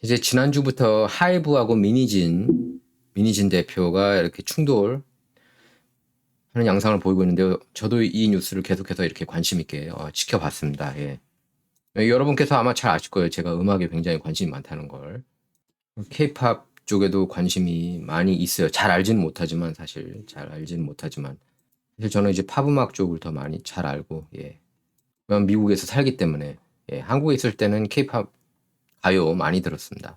이제 지난주부터 하이브하고 미니진 대표가 이렇게 충돌하는 양상을 보이고 있는데요. 저도 이 뉴스를 계속해서 이렇게 관심 있게 지켜봤습니다. 예. 여러분께서 아마 잘 아실 거예요. 제가 음악에 굉장히 관심이 많다는 걸. 케이팝 쪽에도 관심이 많이 있어요. 잘 알지는 못하지만 사실 저는 이제 팝 음악 쪽을 더 많이 잘 알고, 예. 왜냐면 미국에서 살기 때문에, 예. 한국에 있을 때는 케이팝 가요 많이 들었습니다.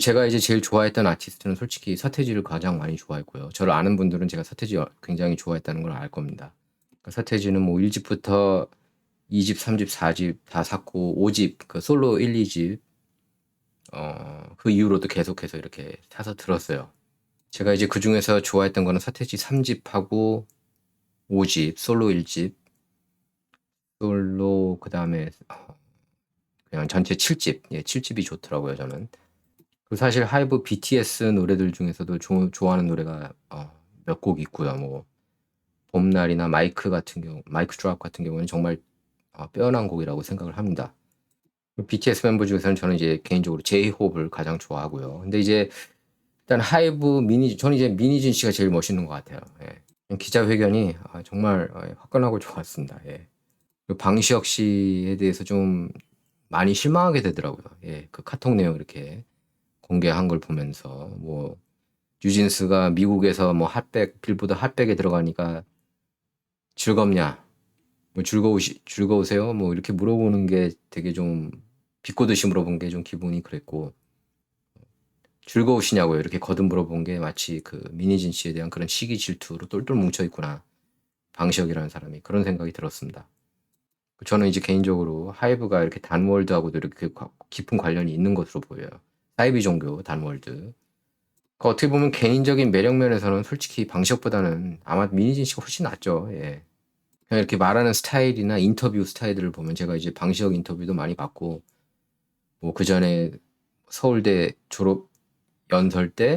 제가 이제 제일 좋아했던 아티스트는 솔직히 서태지를 가장 많이 좋아했고요. 저를 아는 분들은 제가 서태지 굉장히 좋아했다는 걸 알 겁니다. 그러니까 서태지는 뭐 1집부터 2집, 3집, 4집 다 샀고 5집, 그 솔로 1, 2집 그 이후로도 계속해서 이렇게 사서 들었어요. 제가 이제 그 중에서 좋아했던 거는 서태지 3집하고 5집, 솔로 1집, 솔로 그다음에 그냥 전체 7집, 예, 7집이 좋더라고요, 저는. 그 사실 하이브 BTS 노래들 중에서도 좋아하는 노래가 몇 곡 있고요. 뭐 봄날이나 마이크 드롭 같은 경우는 정말 빼어난 곡이라고 생각을 합니다. BTS 멤버 중에서는 저는 이제 개인적으로 제이홉을 가장 좋아하고요. 근데 이제 일단 저는 이제 미니진 씨가 제일 멋있는 것 같아요. 예. 기자회견이 정말 화끈하고 좋았습니다. 예. 그리고 방시혁 씨에 대해서 좀 많이 실망하게 되더라고요. 예. 그 카톡 내용 이렇게 공개한 걸 보면서 뭐 뉴진스가 미국에서 뭐 빌보드 핫백에 들어가니까 즐겁냐, 뭐 즐거우세요? 뭐 이렇게 물어보는 게 되게 좀 비꼬듯이 물어본 게 좀 기분이 그랬고, 즐거우시냐고요? 이렇게 거듭 물어본 게 마치 그 미니진 씨에 대한 그런 시기 질투로 똘똘 뭉쳐 있구나. 방시혁이라는 사람이 그런 생각이 들었습니다. 저는 이제 개인적으로 하이브가 이렇게 단월드하고도 이렇게 깊은 관련이 있는 것으로 보여요. 사이비 종교 단월드. 어떻게 보면 개인적인 매력 면에서는 솔직히 방시혁보다는 아마 미니진 씨가 훨씬 낫죠. 예. 그냥 이렇게 말하는 스타일이나 인터뷰 스타일들을 보면 제가 이제 방시혁 인터뷰도 많이 봤고, 뭐 그 전에 서울대 졸업 연설식에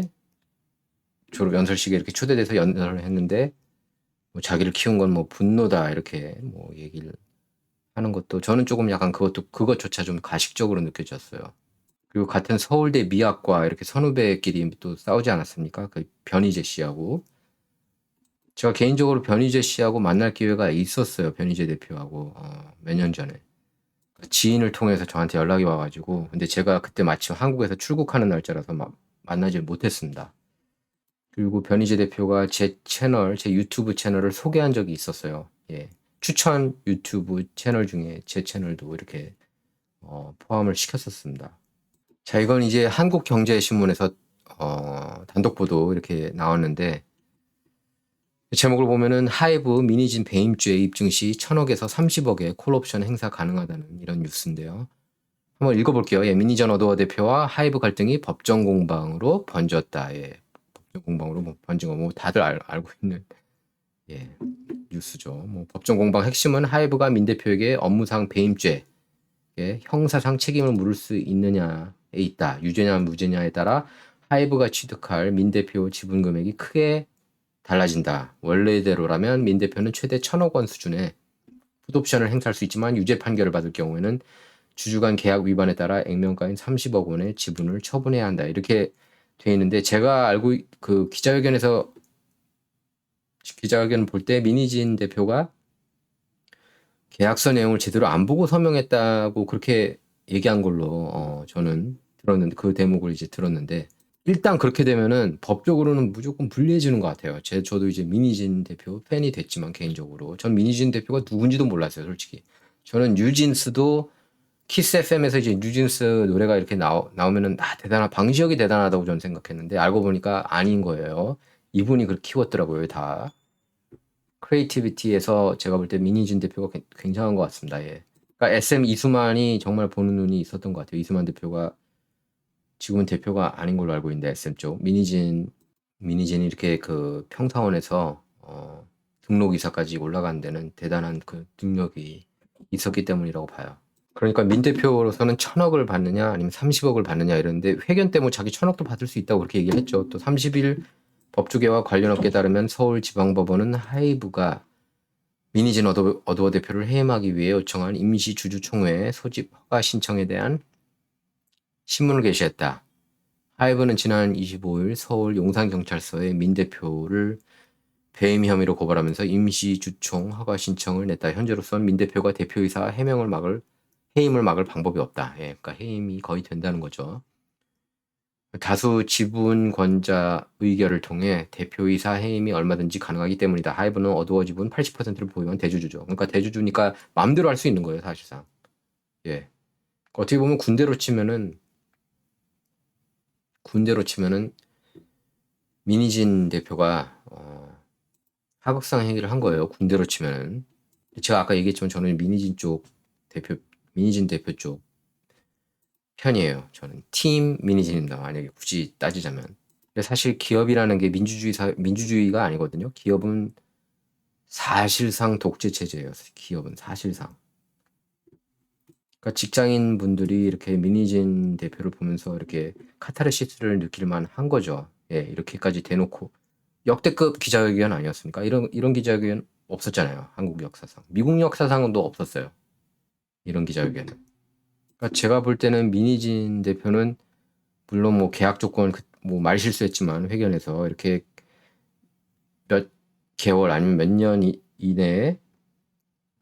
이렇게 초대돼서 연설을 했는데, 뭐 자기를 키운 건 뭐 분노다 이렇게 뭐 얘기를 하는 것도 저는 조금 약간 그것조차 좀 가식적으로 느껴졌어요. 그리고 같은 서울대 미학과 이렇게 선후배끼리 또 싸우지 않았습니까? 그 변희재 씨하고. 제가 개인적으로 변희재 씨하고 만날 기회가 있었어요. 변희재 대표하고 몇 년 전에. 지인을 통해서 저한테 연락이 와가지고 근데 제가 그때 마침 한국에서 출국하는 날짜라서 만나질 못했습니다. 그리고 변희재 대표가 제 유튜브 채널을 소개한 적이 있었어요. 예. 추천 유튜브 채널 중에 제 채널도 이렇게 포함을 시켰었습니다. 자, 이건 이제 한국경제신문에서 단독 보도 이렇게 나왔는데 제목을 보면은 하이브 미니진 배임죄 입증 시 1,000억에서 30억의 콜옵션 행사 가능하다는 이런 뉴스인데요. 한번 읽어볼게요. 예, 미니전 어도어 대표와 하이브 갈등이 법정 공방으로 번졌다. 예, 법정 공방으로 뭐 번진 거 뭐 다들 알고 있는 예, 뉴스죠. 뭐 법정 공방 핵심은 하이브가 민 대표에게 업무상 배임죄, 예, 형사상 책임을 물을 수 있느냐에 있다. 유죄냐 무죄냐에 따라 하이브가 취득할 민 대표 지분 금액이 크게 달라진다. 원래대로라면 민 대표는 최대 1,000억 원 수준의 풋옵션을 행사할 수 있지만 유죄 판결을 받을 경우에는 주주간 계약 위반에 따라 액면가인 30억 원의 지분을 처분해야 한다. 이렇게 돼 있는데 제가 알고 그 기자회견을 볼 때 미니진 대표가 계약서 내용을 제대로 안 보고 서명했다고 그렇게 얘기한 걸로 저는 들었는데 그 대목을 이제 들었는데 일단 그렇게 되면은 법적으로는 무조건 불리해지는 것 같아요. 저도 이제 미니진 대표 팬이 됐지만 개인적으로 전 미니진 대표가 누군지도 몰랐어요, 솔직히. 저는 뉴진스도 키스 FM에서 이제 뉴진스 노래가 이렇게 나오면은 방시혁이 대단하다고 저는 생각했는데 알고 보니까 아닌 거예요. 이분이 그걸 키웠더라고요, 다. 크리에이티비티에서 제가 볼 때 미니진 대표가 굉장한 것 같습니다. 예. 그러니까 SM 이수만이 정말 보는 눈이 있었던 것 같아요. 이수만 대표가 지금은 대표가 아닌 걸로 알고 있는데 SM 쪽 미니진이 이렇게 그 평사원에서 등록 이사까지 올라간 데는 대단한 그 능력이 있었기 때문이라고 봐요. 그러니까 민 대표로서는 1,000억을 받느냐 아니면 30억을 받느냐 이러는데 회견 때 뭐 자기 1,000억도 받을 수 있다고 그렇게 얘기를 했죠. 또 30일 법조계와 관련 업계에 따르면 서울지방법원은 하이브가 미니진 어도어 대표를 해임하기 위해 요청한 임시주주총회 소집 허가 신청에 대한 신문을 게시했다. 하이브는 지난 25일 서울 용산경찰서에 민 대표를 배임 혐의로 고발하면서 임시 주총 허가 신청을 냈다. 현재로서는 민 대표가 대표이사 해임을 막을 방법이 없다. 예, 그러니까 해임이 거의 된다는 거죠. 다수 지분권자 의결을 통해 대표이사 해임이 얼마든지 가능하기 때문이다. 하이브는 어두워 지분 80%를 보유한 대주주죠. 그러니까 대주주니까 마음대로 할 수 있는 거예요, 사실상. 예. 어떻게 보면 군대로 치면은 민희진 대표가 하극상 행위를 한 거예요. 군대로 치면은. 제가 아까 얘기했지만 저는 민희진 대표 쪽 편이에요. 저는 팀 민희진입니다. 만약에 굳이 따지자면. 근데 사실 기업이라는 게 민주주의가 아니거든요. 기업은 사실상 독재 체제예요. 기업은 사실상. 그러니까 직장인 분들이 이렇게 민희진 대표를 보면서 이렇게 카타르시스를 느낄 만한 거죠. 예, 이렇게까지 대놓고 역대급 기자회견 아니었습니까? 이런 기자회견 없었잖아요. 한국 역사상. 미국 역사상도 없었어요. 이런 기자회견은. 그러니까 제가 볼 때는 민희진 대표는 물론 뭐 계약 조건 뭐 말 실수했지만 회견에서 이렇게 몇 개월 아니면 몇 년 이내에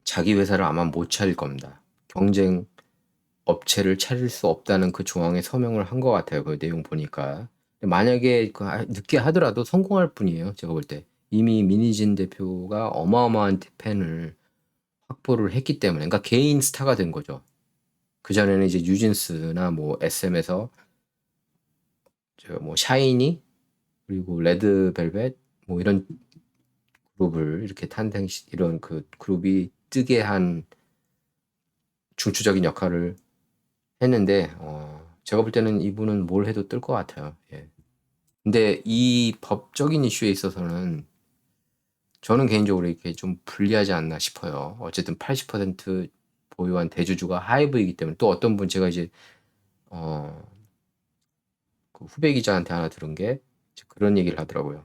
자기 회사를 아마 못 차릴 겁니다. 경쟁 업체를 차릴 수 없다는 그 조항에 서명을 한 것 같아요. 그 내용 보니까. 만약에 늦게 하더라도 성공할 뿐이에요. 제가 볼 때. 이미 민희진 대표가 어마어마한 팬을 확보를 했기 때문에. 그러니까 개인 스타가 된 거죠. 그전에는 이제 뉴진스나 뭐 SM에서 뭐 샤이니 그리고 레드벨벳 뭐 이런 그룹을 이렇게 이런 그 그룹이 뜨게 한 중추적인 역할을 했는데 제가 볼 때는 이분은 뭘 해도 뜰 것 같아요. 예. 근데 이 법적인 이슈에 있어서는 저는 개인적으로 이렇게 좀 불리하지 않나 싶어요. 어쨌든 80% 보유한 대주주가 하이브이기 때문에 또 어떤 분 제가 이제 그 후배 기자한테 하나 들은 게 그런 얘기를 하더라고요.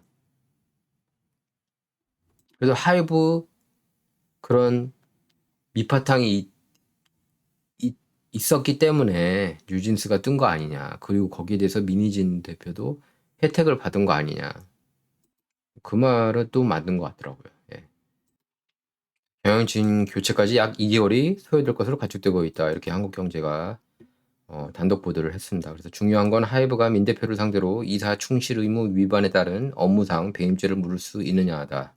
그래서 하이브 그런 밑바탕이 있었기 때문에 뉴진스가 뜬 거 아니냐. 그리고 거기에 대해서 민희진 대표도 혜택을 받은 거 아니냐. 그 말은 또 맞는 것 같더라고요. 예. 경영진 교체까지 약 2개월이 소요될 것으로 가축되고 있다. 이렇게 한국경제가 단독 보도를 했습니다. 그래서 중요한 건 하이브가 민 대표를 상대로 이사 충실 의무 위반에 따른 업무상 배임죄를 물을 수 있느냐다.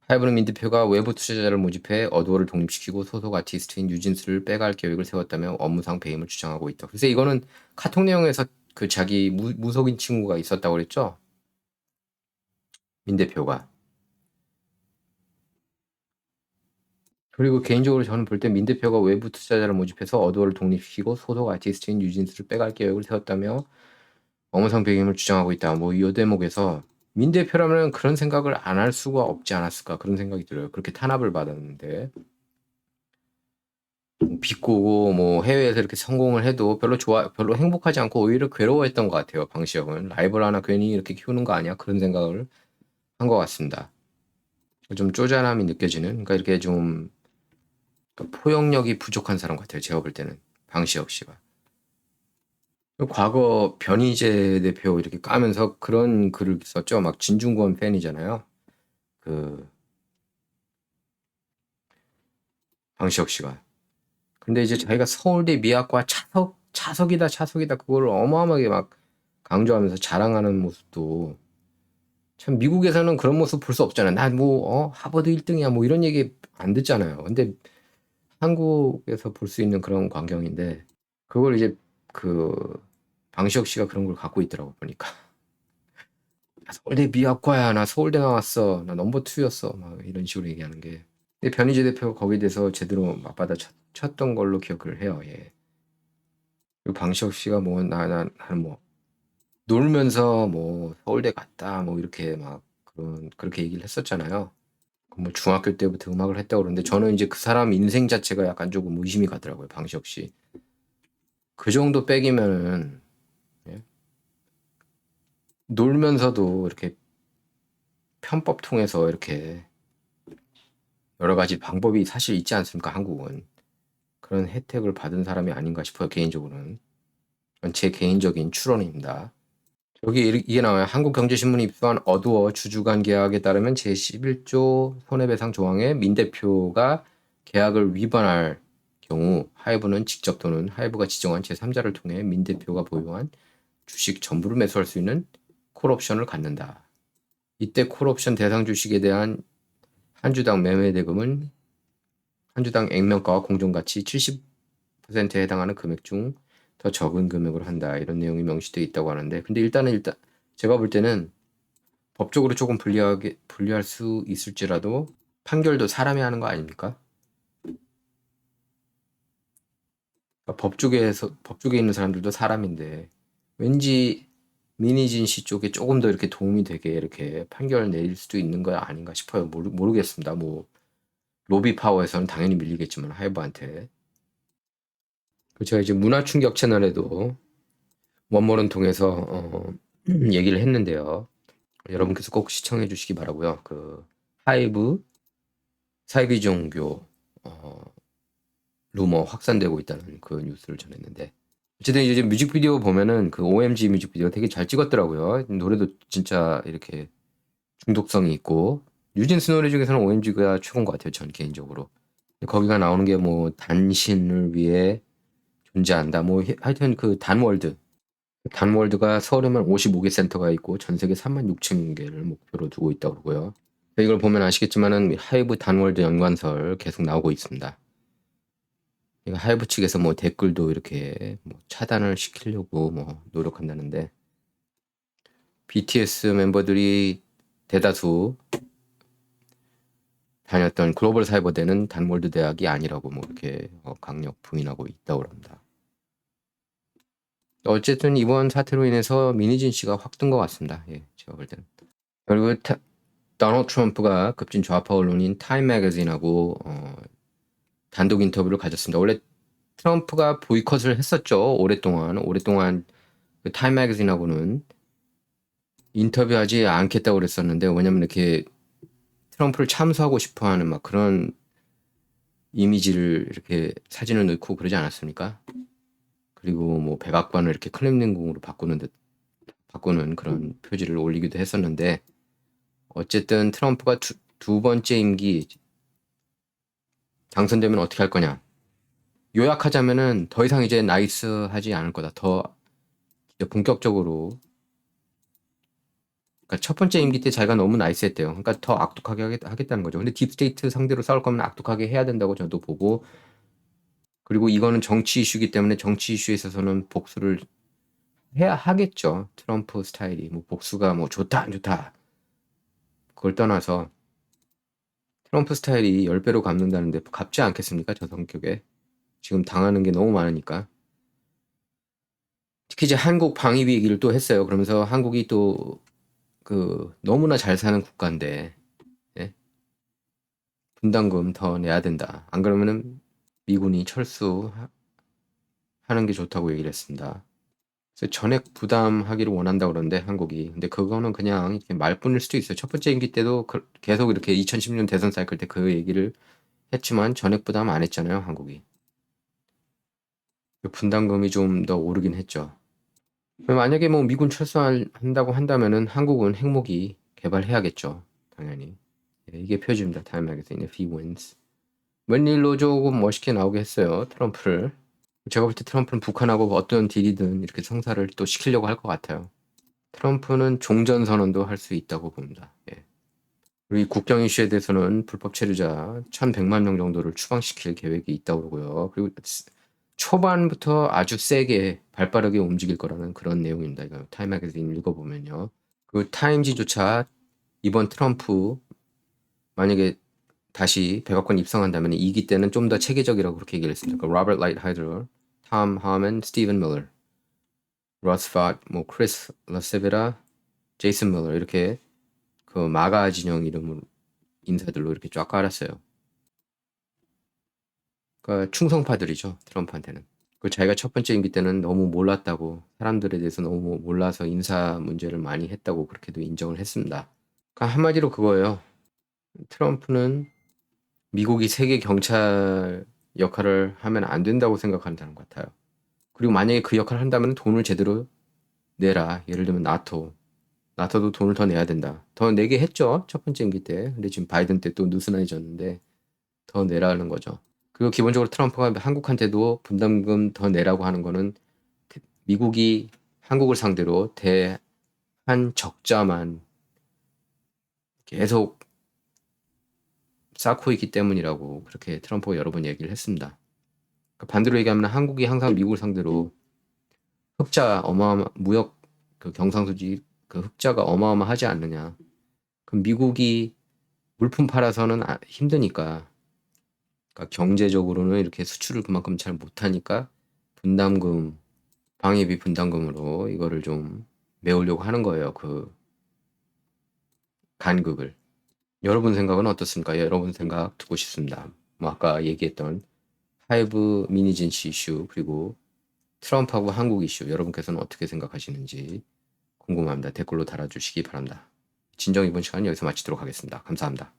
하이브는 민 대표가 외부 투자자를 모집해 어도어를 독립시키고 소속 아티스트인 뉴진스를 빼갈 계획을 세웠다며 업무상 배임을 주장하고 있다. 그래서 이거는 카톡 내용에서 그 자기 무속인 친구가 있었다고 그랬죠? 민 대표가. 그리고 개인적으로 저는 볼 때 민 대표가 외부 투자자를 모집해서 어도어를 독립시키고 소속 아티스트인 뉴진스를 빼갈 계획을 세웠다며 업무상 배임을 주장하고 있다. 뭐 이 대목에서 민 대표라면 그런 생각을 안 할 수가 없지 않았을까 그런 생각이 들어요. 그렇게 탄압을 받았는데 비꼬고 뭐 해외에서 이렇게 성공을 해도 별로 행복하지 않고 오히려 괴로워했던 것 같아요. 방시혁은 라이벌 하나 괜히 이렇게 키우는 거 아니야? 그런 생각을 한 것 같습니다. 좀 쪼잔함이 느껴지는, 그러니까 이렇게 좀 포용력이 부족한 사람 같아요. 제가 볼 때는 방시혁 씨가. 과거 변희재 대표 이렇게 까면서 그런 글을 썼죠. 막 진중권 팬이잖아요. 그 방시혁 씨가. 근데 이제 자기가 서울대 미학과 차석이다 그걸 어마어마하게 막 강조하면서 자랑하는 모습도 참 미국에서는 그런 모습 볼 수 없잖아요. 난 뭐 하버드 1등이야 뭐 이런 얘기 안 듣잖아요. 근데 한국에서 볼 수 있는 그런 광경인데 그걸 이제 그 방시혁 씨가 그런 걸 갖고 있더라고 보니까. 서울대 미학과야 나 서울대 나왔어 나 넘버 2였어 막 이런 식으로 얘기하는 게. 근데 변희재 대표가 거기에 대해서 제대로 맞받아 쳤던 걸로 기억을 해요. 예. 그리고 방시혁 씨가 뭐 뭐 놀면서 뭐 서울대 갔다 뭐 이렇게 막 그렇게 얘기를 했었잖아요. 뭐 중학교 때부터 음악을 했다고 그러는데 저는 이제 그 사람 인생 자체가 약간 조금 의심이 가더라고요. 방시혁 씨. 그 정도 백이면은 예? 놀면서도 이렇게 편법 통해서 이렇게 여러 가지 방법이 사실 있지 않습니까? 한국은. 그런 혜택을 받은 사람이 아닌가 싶어요. 개인적으로는. 제 개인적인 추론입니다. 여기 이게 나와요. 한국경제신문이 입수한 어두워 주주간 계약에 따르면 제11조 손해배상 조항에 민 대표가 계약을 위반할 경우 하이브는 직접 또는 하이브가 지정한 제3자를 통해 민 대표가 보유한 주식 전부를 매수할 수 있는 콜옵션을 갖는다. 이때 콜옵션 대상 주식에 대한 한 주당 매매 대금은 한 주당 액면가와 공정가치 70%에 해당하는 금액 중 더 적은 금액으로 한다. 이런 내용이 명시되어 있다고 하는데, 근데 일단 제가 볼 때는 법적으로 조금 불리할 수 있을지라도 판결도 사람이 하는 거 아닙니까? 그러니까 법조계에 있는 사람들도 사람인데 왠지 민희진 씨 쪽에 조금 더 이렇게 도움이 되게 이렇게 판결을 내릴 수도 있는 거 아닌가 싶어요. 모르겠습니다. 뭐 로비 파워에서는 당연히 밀리겠지만 하이브한테. 제가 이제 문화충격 채널에도 원모론 통해서 얘기를 했는데요. 여러분께서 꼭 시청해 주시기 바라고요. 그 하이브 사이비 종교 루머 확산되고 있다는 그 뉴스를 전했는데, 어쨌든 이제 뮤직비디오 보면은 그 OMG 뮤직비디오 되게 잘 찍었더라고요. 노래도 진짜 이렇게 중독성이 있고, 뉴진스 노래 중에서는 OMG가 최고인 것 같아요. 전 개인적으로. 거기가 나오는 게 뭐 단신을 위해 존재한다. 뭐 하여튼 그 단월드가 서울에만 55개 센터가 있고 전 세계 36,000개를 목표로 두고 있다고 그러고요. 이걸 보면 아시겠지만은 하이브 단월드 연관설 계속 나오고 있습니다. 하이브 측에서 뭐 댓글도 이렇게 뭐 차단을 시키려고 뭐 노력한다는데, BTS 멤버들이 대다수 다녔던 글로벌 사이버대는 단월드 대학이 아니라고 뭐 이렇게 강력 부인하고 있다고 합니다. 어쨌든 이번 사태로 인해서 민희진 씨가 확 뜬 것 같습니다. 예, 제가 볼 때는. 그리고 도널드 트럼프가 급진 좌파 언론인 타임 매거진하고 단독 인터뷰를 가졌습니다. 원래 트럼프가 보이콧을 했었죠. 오랫동안 그 타임 매거진하고는 인터뷰하지 않겠다고 그랬었는데, 왜냐면 이렇게 트럼프를 참수하고 싶어하는 막 그런 이미지를 이렇게 사진을 넣고 그러지 않았습니까? 그리고 뭐 백악관을 이렇게 클렘린궁으로 바꾸는 그런 표지를 올리기도 했었는데, 어쨌든 트럼프가 두 번째 임기 당선되면 어떻게 할 거냐. 요약하자면은 더 이상 이제 나이스 하지 않을 거다. 더 본격적으로. 그러니까 첫 번째 임기 때 자기가 너무 나이스했대요. 그러니까 더 악독하게 하겠다는 거죠. 근데 딥스테이트 상대로 싸울 거면 악독하게 해야 된다고 저도 보고, 그리고 이거는 정치 이슈이기 때문에 정치 이슈에 있어서는 복수를 해야 하겠죠. 트럼프 스타일이 뭐 복수가 뭐 좋다 안 좋다 그걸 떠나서 트럼프 스타일이 10배로 갚는다는데 갚지 않겠습니까? 저 성격에 지금 당하는 게 너무 많으니까. 특히 이제 한국 방위비 얘기를 또 했어요. 그러면서 한국이 또 그 너무나 잘 사는 국가인데, 예? 분담금 더 내야 된다. 안 그러면은 미군이 철수하는 게 좋다고 얘기를 했습니다. 그래서 전액 부담하기를 원한다고 그러는데 한국이, 근데 그거는 그냥 이렇게 말뿐일 수도 있어요. 첫 번째 임기 때도 계속 이렇게 2010년 대선 사이클 때 그 얘기를 했지만 전액 부담 안 했잖아요, 한국이. 그 분담금이 좀 더 오르긴 했죠. 만약에 뭐 미군 철수한다고 한다면은 한국은 핵무기 개발해야겠죠, 당연히. 예, 이게 표지입니다. 타임 매거진 if he wins. 웬일로 조금 멋있게 나오게 했어요, 트럼프를. 제가 볼 때 트럼프는 북한하고 어떤 딜이든 이렇게 성사를 또 시키려고 할 것 같아요. 트럼프는 종전선언도 할 수 있다고 봅니다. 예. 그리고 이 국경 이슈에 대해서는 불법 체류자 1,100만 명 정도를 추방시킬 계획이 있다고 그러고요. 그리고 초반부터 아주 세게 발빠르게 움직일 거라는 그런 내용입니다. 이거 타임 매거진 읽어보면요. 그 타임지조차 이번 트럼프 만약에 다시 백악관 입성한다면 2기 때는 좀 더 체계적이라고 그렇게 얘기를 했습니다. 그 로버트 라이트하이더, 톰 하먼, 스티븐 밀러, 러스 팟, 뭐 크리스 라세베라, 제이슨 밀러 이렇게 그 마가 진영 이름으로 인사들로 이렇게 쫙 깔았어요. 그러니까 충성파들이죠, 트럼프한테는. 그 자기가 첫 번째 임기 때는 너무 몰랐다고, 사람들에 대해서 너무 몰라서 인사 문제를 많이 했다고 그렇게도 인정을 했습니다. 그러니까 한마디로 그거예요. 트럼프는 미국이 세계 경찰 역할을 하면 안 된다고 생각한다는 것 같아요. 그리고 만약에 그 역할을 한다면 돈을 제대로 내라. 예를 들면 나토도 돈을 더 내야 된다. 더 내게 했죠. 첫 번째 임기 때. 근데 지금 바이든 때 또 느슨해졌는데 더 내라는 거죠. 그리고 기본적으로 트럼프가 한국한테도 분담금 더 내라고 하는 거는 미국이 한국을 상대로 대한 적자만 계속 쌓고 있기 때문이라고 그렇게 트럼프가 여러 번 얘기를 했습니다. 그러니까 반대로 얘기하면 한국이 항상 미국을 상대로 흑자 무역 그 경상수지 그 흑자가 어마어마하지 않느냐. 그럼 미국이 물품 팔아서는 힘드니까 그러니까 경제적으로는 이렇게 수출을 그만큼 잘 못하니까 분담금, 방위비 분담금으로 이거를 좀 메우려고 하는 거예요. 그 간극을. 여러분 생각은 어떻습니까? 여러분 생각 듣고 싶습니다. 뭐 아까 얘기했던 하이브 미니진시 이슈 그리고 트럼프하고 한국 이슈 여러분께서는 어떻게 생각하시는지 궁금합니다. 댓글로 달아주시기 바랍니다. 진정 이번 시간 여기서 마치도록 하겠습니다. 감사합니다.